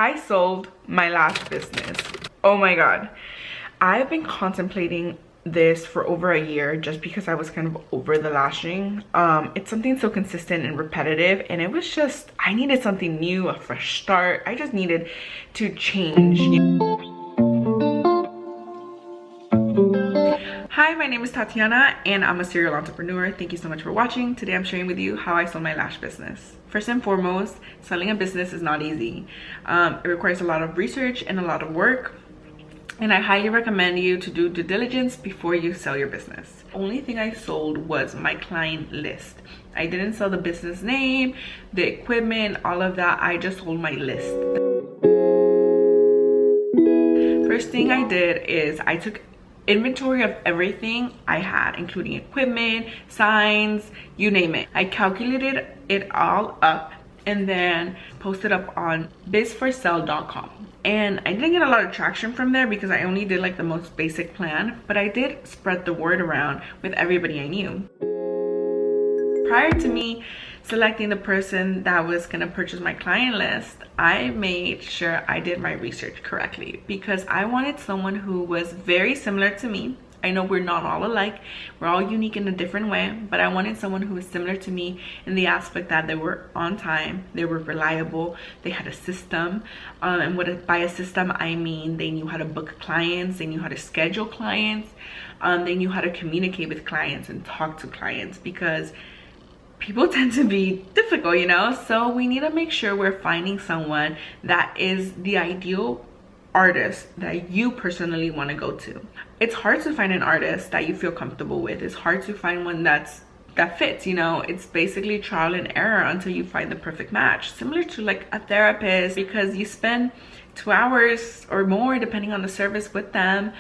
I sold my lash business. Oh my god. I've been contemplating this for over a year just because I was kind of over the lashing. It's something so consistent and repetitive, and it was just, I needed something new, a fresh start. I just needed to change. Hi, my name is Tatiana and I'm a serial entrepreneur. Thank you so much for watching. Today I'm sharing with you how I sold my lash business. First and foremost, selling a business is not easy. It requires a lot of research and a lot of work. And I highly recommend you to do due diligence before you sell your business. The only thing I sold was my client list. I didn't sell the business name, the equipment, all of that. I just sold my list. First thing I did is I took inventory of everything I had, including equipment, signs, you name it. I calculated it all up and then posted up on bizforsell.com. And I didn't get a lot of traction from there because I only did like the most basic plan, but I did spread the word around with everybody I knew. Prior to me selecting the person that was gonna purchase my client list, I made sure I did my research correctly because I wanted someone who was very similar to me. I know we're not all alike, we're all unique in a different way, but I wanted someone who was similar to me in the aspect that they were on time, they were reliable, they had a system, and by a system I mean they knew how to book clients, they knew how to schedule clients, they knew how to communicate with clients and talk to clients, because people tend to be difficult, you know? So we need to make sure we're finding someone that is the ideal artist that you personally want to go to. It's hard to find an artist that you feel comfortable with. It's hard to find one that fits, you know? It's basically trial and error until you find the perfect match. Similar to like a therapist, because you spend 2 hours or more depending on the service with them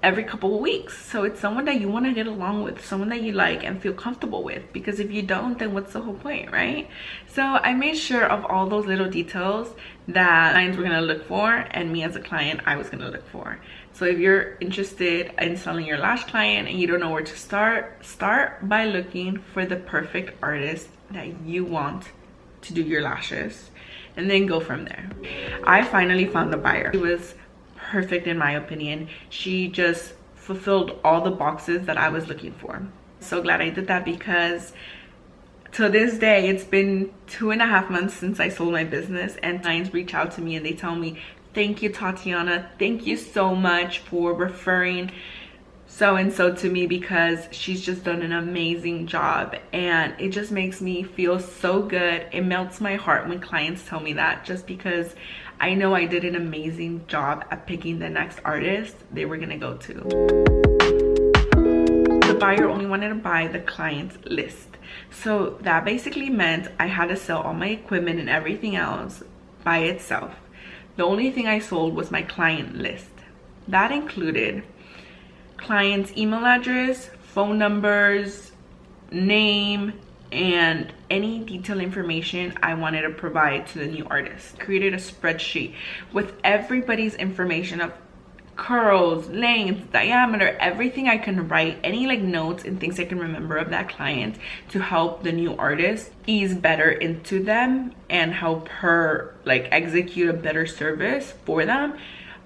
every couple of weeks. So it's someone that you want to get along with, someone that you like and feel comfortable with, because if you don't, then what's the whole point, right? So I made sure of all those little details that clients were going to look for, and me as a client I was going to look for. So if you're interested in selling your lash client and you don't know where to start by looking for the perfect artist that you want to do your lashes, and then go from there. I finally found a buyer. She was perfect in my opinion. She just fulfilled all the boxes that I was looking for. So glad I did that, because to this day, it's been 2.5 months since I sold my business, and clients reach out to me and they tell me, thank you, Tatiana. Thank you so much for referring so-and-so to me, because she's just done an amazing job. And it just makes me feel so good. It melts my heart when clients tell me that, just because I know I did an amazing job at picking the next artist they were gonna go to. The buyer only wanted to buy the client's list. So that basically meant I had to sell all my equipment and everything else by itself. The only thing I sold was my client list. That included client's email address, phone numbers, name, and any detailed information I wanted to provide to the new artist. Created a spreadsheet with everybody's information of curls, length, diameter, everything I can write, any like notes and things I can remember of that client to help the new artist ease better into them and help her like execute a better service for them.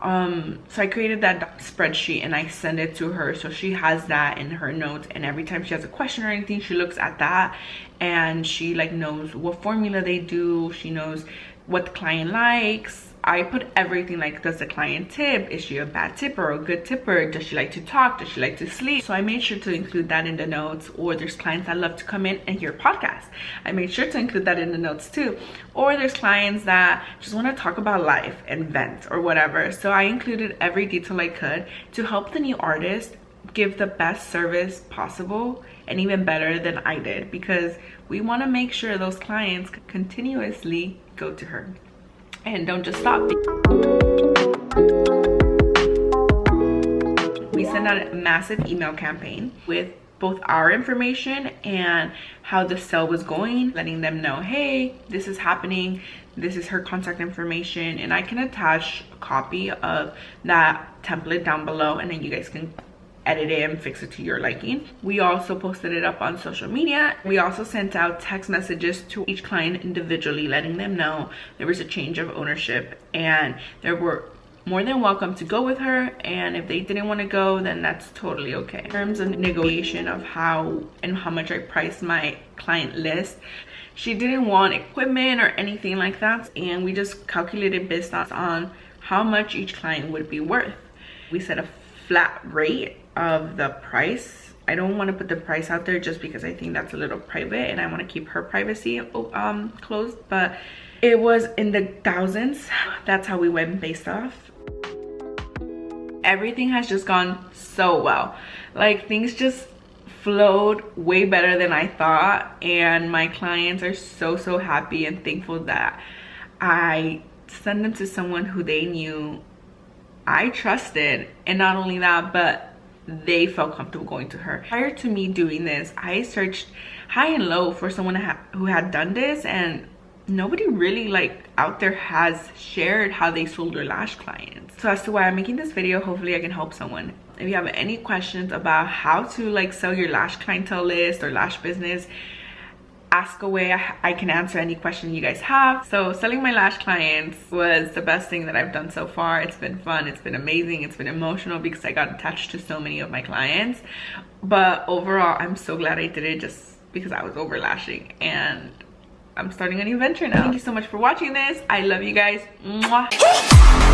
So I created that spreadsheet and I send it to her, so she has that in her notes, and every time she has a question or anything, she looks at that and she like knows what formula they do, she knows what the client likes. I put everything, like, does the client tip? Is she a bad tipper or a good tipper? Does she like to talk? Does she like to sleep? So I made sure to include that in the notes. Or there's clients that love to come in and hear podcasts. I made sure to include that in the notes too. Or there's clients that just want to talk about life and vent or whatever. So I included every detail I could to help the new artist give the best service possible, and even better than I did, because we want to make sure those clients continuously go to her and don't just stop. We sent out a massive email campaign with both our information and how the sale was going, letting them know, hey, this is happening, this is her contact information, and I can attach a copy of that template down below, and then you guys can edit it and fix it to your liking. We also posted it up on social media. We also sent out text messages to each client individually, letting them know there was a change of ownership and they were more than welcome to go with her, and if they didn't want to go, then that's totally okay. In terms of negotiation of how much I priced my client list, she didn't want equipment or anything like that, and we just calculated based on how much each client would be worth. We set a flat rate of the price. I don't want to put the price out there just because I think that's a little private and I want to keep her privacy closed, but it was in the thousands. That's how we went based off. Everything has just gone so well. Like, things just flowed way better than I thought, and my clients are so happy and thankful that I sent them to someone who they knew I trusted, and not only that, but they felt comfortable going to her. Prior to me doing this, I searched high and low for someone who had done this, and nobody really like out there has shared how they sold their lash clients. So as to why I'm making this video, hopefully I can help someone. If you have any questions about how to like sell your lash clientele list or lash business, ask away. I can answer any question you guys have. So selling my lash clients was the best thing that I've done so far. It's been fun, it's been amazing, it's been emotional because I got attached to so many of my clients, but overall I'm so glad I did it just because I was over lashing, and I'm starting a new venture now. Thank you so much for watching this. I love you guys. Mwah.